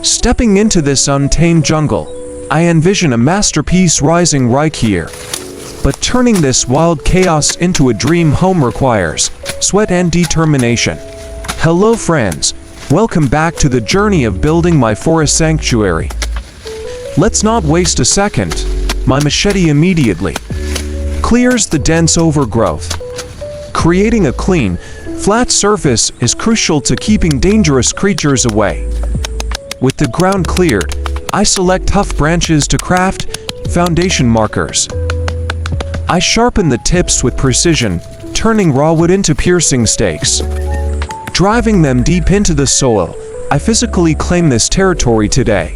Stepping into this untamed jungle, I envision a masterpiece rising right here. But turning this wild chaos into a dream home requires sweat and determination. Hello friends, welcome back to the journey of building my forest sanctuary. Let's not waste a second. My machete immediately clears the dense overgrowth. Creating a clean, flat surface is crucial to keeping dangerous creatures away. With the ground cleared, I select tough branches to craft foundation markers. I sharpen the tips with precision, turning raw wood into piercing stakes. Driving them deep into the soil, I physically claim this territory today.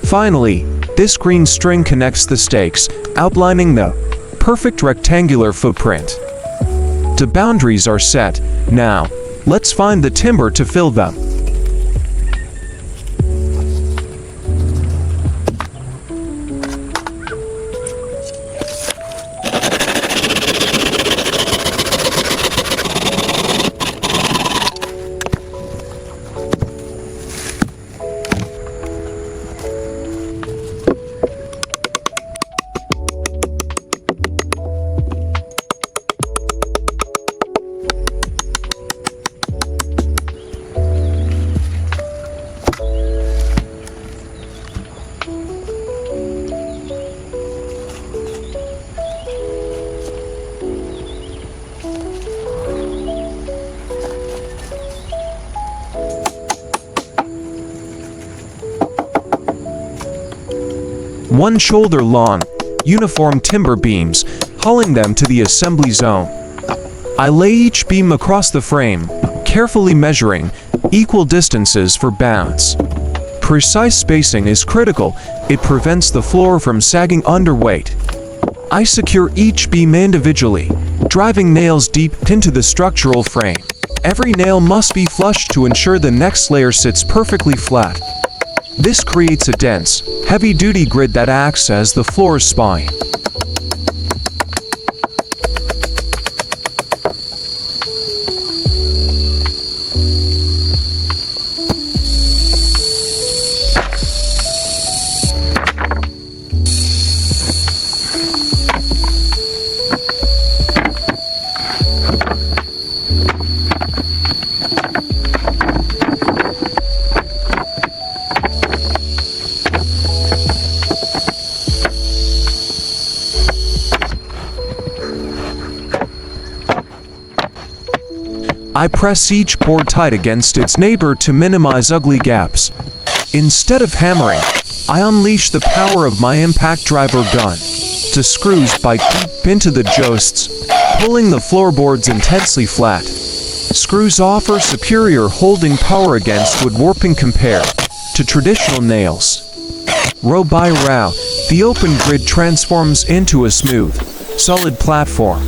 Finally, this green string connects the stakes, outlining the perfect rectangular footprint. The boundaries are set. Now, let's find the timber to fill them. One shoulder long, uniform timber beams, hauling them to the assembly zone. I lay each beam across the frame, carefully measuring equal distances for bounds. Precise spacing is critical. It prevents the floor from sagging under weight. I secure each beam individually, driving nails deep into the structural frame. Every nail must be flushed to ensure the next layer sits perfectly flat. This creates a dense, heavy-duty grid that acts as the floor's spine. I press each board tight against its neighbor to minimize ugly gaps. Instead of hammering, I unleash the power of my impact driver gun. The screws bite deep into the joists, pulling the floorboards intensely flat. Screws offer superior holding power against wood warping compared to traditional nails. Row by row, the open grid transforms into a smooth, solid platform.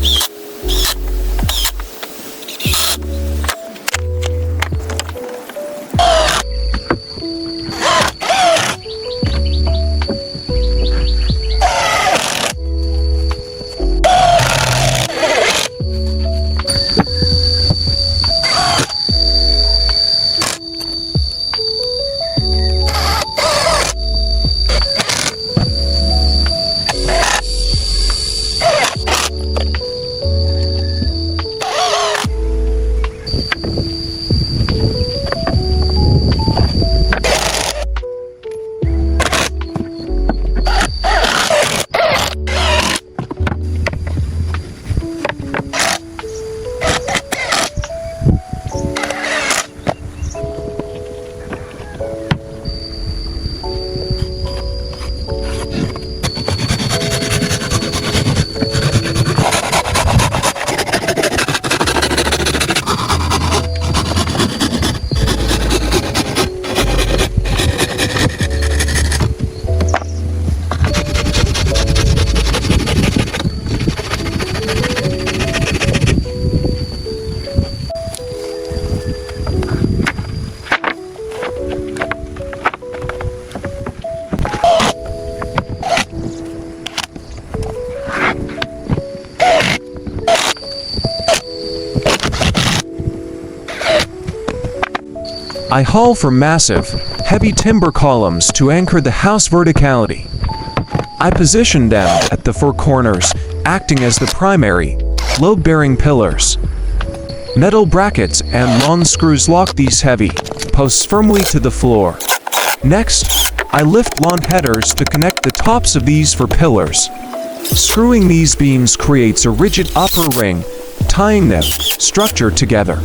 I haul for massive, heavy timber columns to anchor the house verticality. I positioned them at the four corners, acting as the primary, load-bearing pillars. Metal brackets and lawn screws lock these heavy posts firmly to the floor. Next, I lift lawn headers to connect the tops of these four pillars. Screwing these beams creates a rigid upper ring, tying them structure together.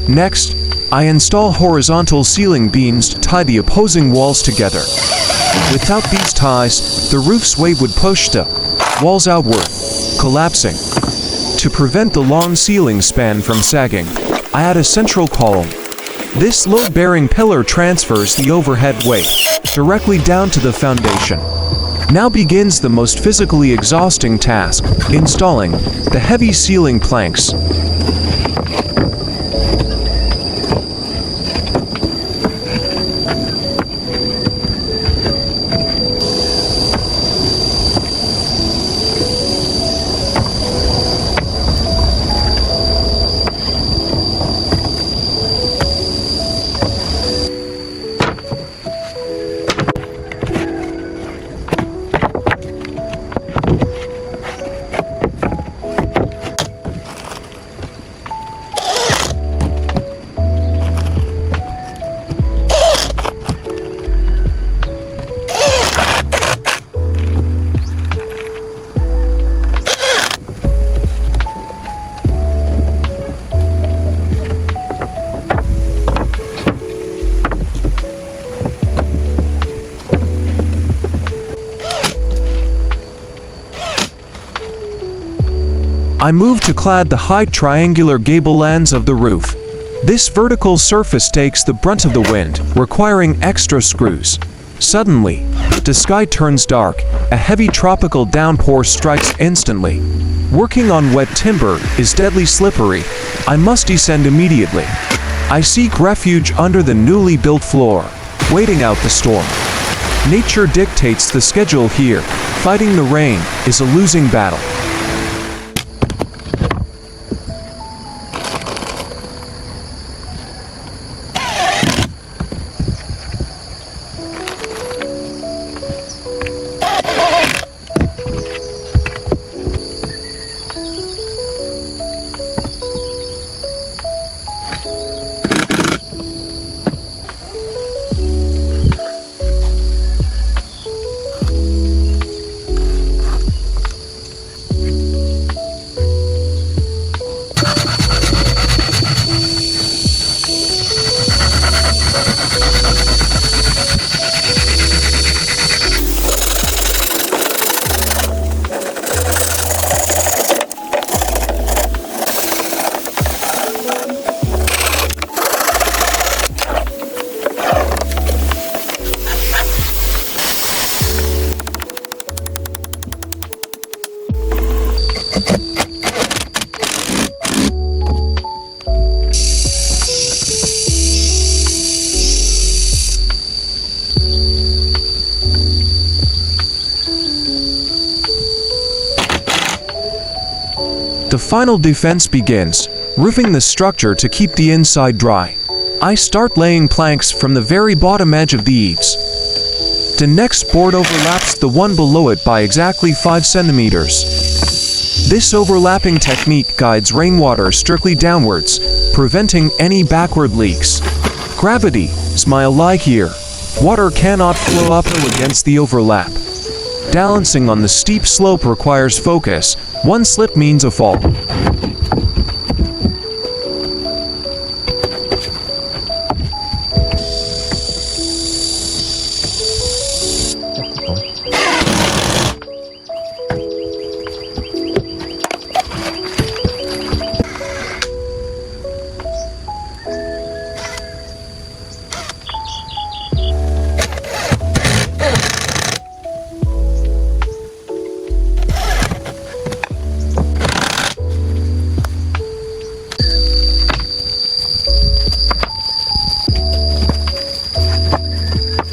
Next, I install horizontal ceiling beams to tie the opposing walls together. Without these ties, the roof's weight would push the walls outward, collapsing. To prevent the long ceiling span from sagging, I add a central column. This load-bearing pillar transfers the overhead weight directly down to the foundation. Now begins the most physically exhausting task, installing the heavy ceiling planks. I move to clad the high triangular gable ends of the roof. This vertical surface takes the brunt of the wind, requiring extra screws. Suddenly, the sky turns dark. A heavy tropical downpour strikes instantly. Working on wet timber is deadly slippery. I must descend immediately. I seek refuge under the newly built floor, waiting out the storm. Nature dictates the schedule here. Fighting the rain is a losing battle. The final defense begins, roofing the structure to keep the inside dry. I start laying planks from the very bottom edge of the eaves. The next board overlaps the one below it by exactly 5 centimeters. This overlapping technique guides rainwater strictly downwards, preventing any backward leaks. Gravity, smile like here. Water cannot flow uphill against the overlap. Balancing on the steep slope requires focus. One slip means a fall.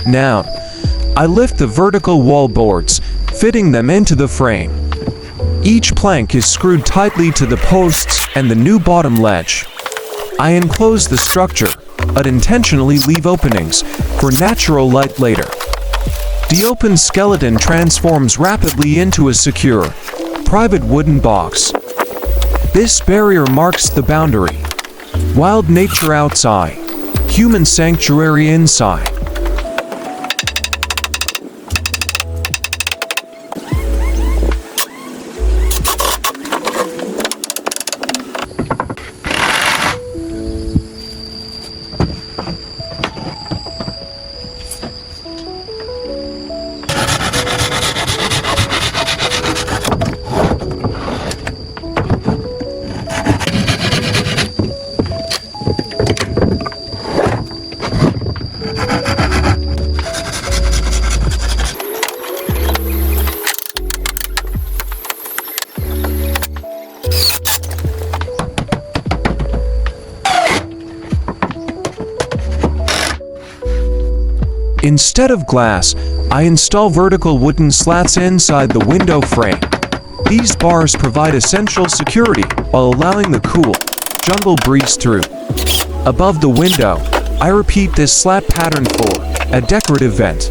Now, I lift the vertical wall boards, fitting them into the frame. Each plank is screwed tightly to the posts and the new bottom ledge. I enclose the structure, but intentionally leave openings for natural light later. The open skeleton transforms rapidly into a secure, private wooden box. This barrier marks the boundary. Wild nature outside, human sanctuary inside. Instead of glass, I install vertical wooden slats inside the window frame. These bars provide essential security while allowing the cool, jungle breeze through. Above the window, I repeat this slat pattern for a decorative vent.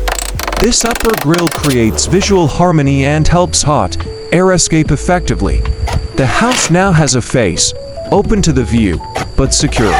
This upper grille creates visual harmony and helps hot air escape effectively. The house now has a face, open to the view, but secure.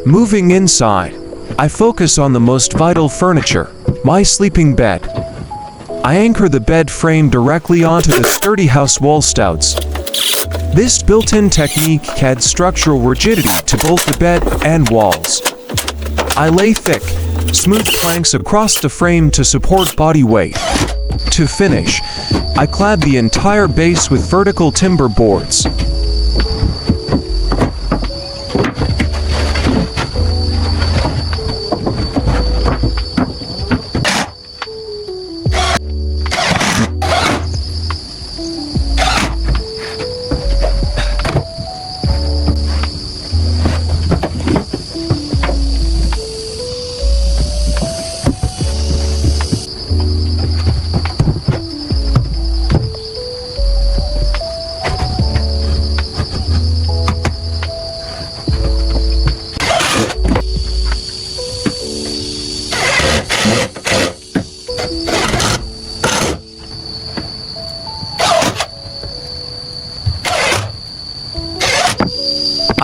Moving inside, I focus on the most vital furniture, my sleeping bed. I anchor the bed frame directly onto the sturdy house wall studs. This built-in technique adds structural rigidity to both the bed and walls. I lay thick, smooth planks across the frame to support body weight. To finish, I clad the entire base with vertical timber boards.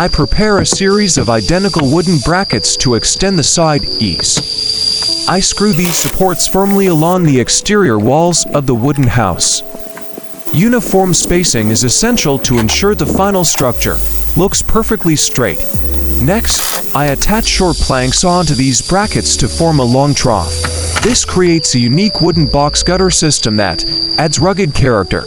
I prepare a series of identical wooden brackets to extend the side ease. I screw these supports firmly along the exterior walls of the wooden house. Uniform spacing is essential to ensure the final structure looks perfectly straight. Next, I attach short planks onto these brackets to form a long trough. This creates a unique wooden box gutter system that adds rugged character.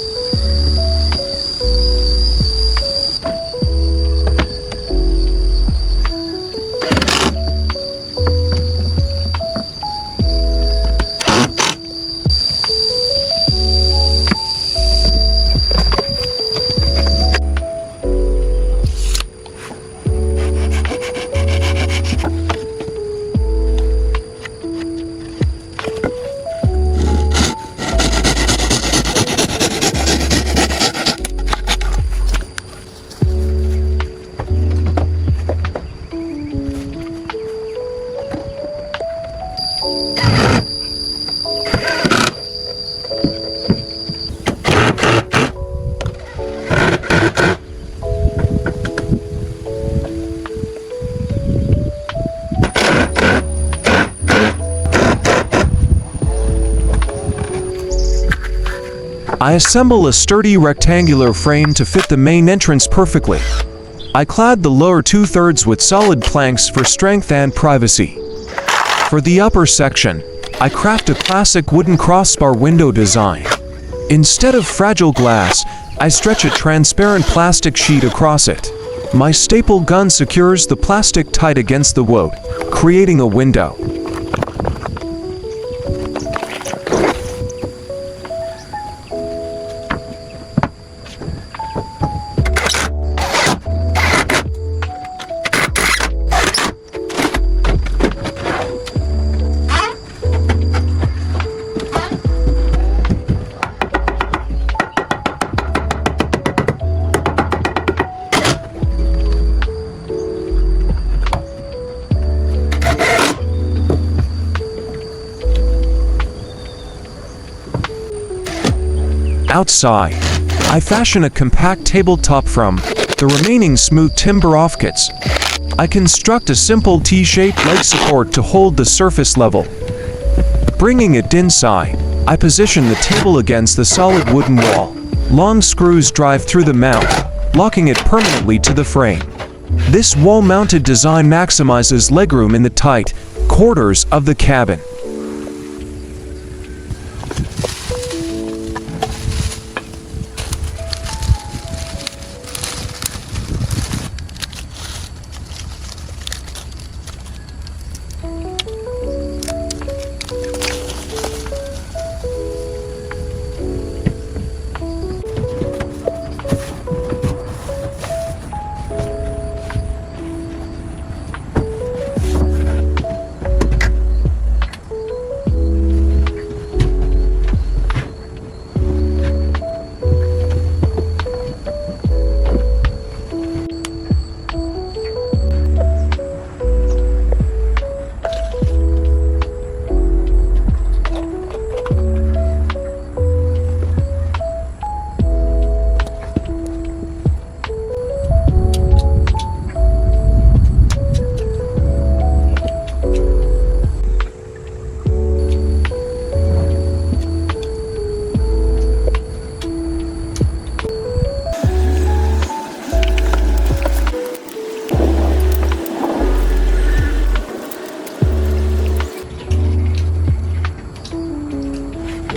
I assemble a sturdy rectangular frame to fit the main entrance perfectly. I clad the lower two-thirds with solid planks for strength and privacy. For the upper section, I craft a classic wooden crossbar window design. Instead of fragile glass, I stretch a transparent plastic sheet across it. My staple gun secures the plastic tight against the wood, creating a window. Outside, I fashion a compact tabletop from the remaining smooth timber offcuts. I construct a simple T-shaped leg support to hold the surface level. Bringing it inside, I position the table against the solid wooden wall. Long screws drive through the mount, locking it permanently to the frame. This wall-mounted design maximizes legroom in the tight quarters of the cabin.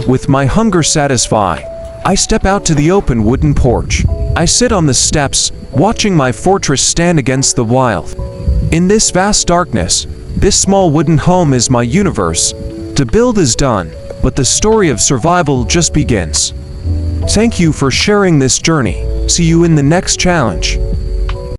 With my hunger satisfied, I step out to the open wooden porch. I sit on the steps, watching my fortress stand against the wild. In this vast darkness, this small wooden home is my universe. To build is done, but the story of survival just begins. Thank you for sharing this journey. See you in the next challenge.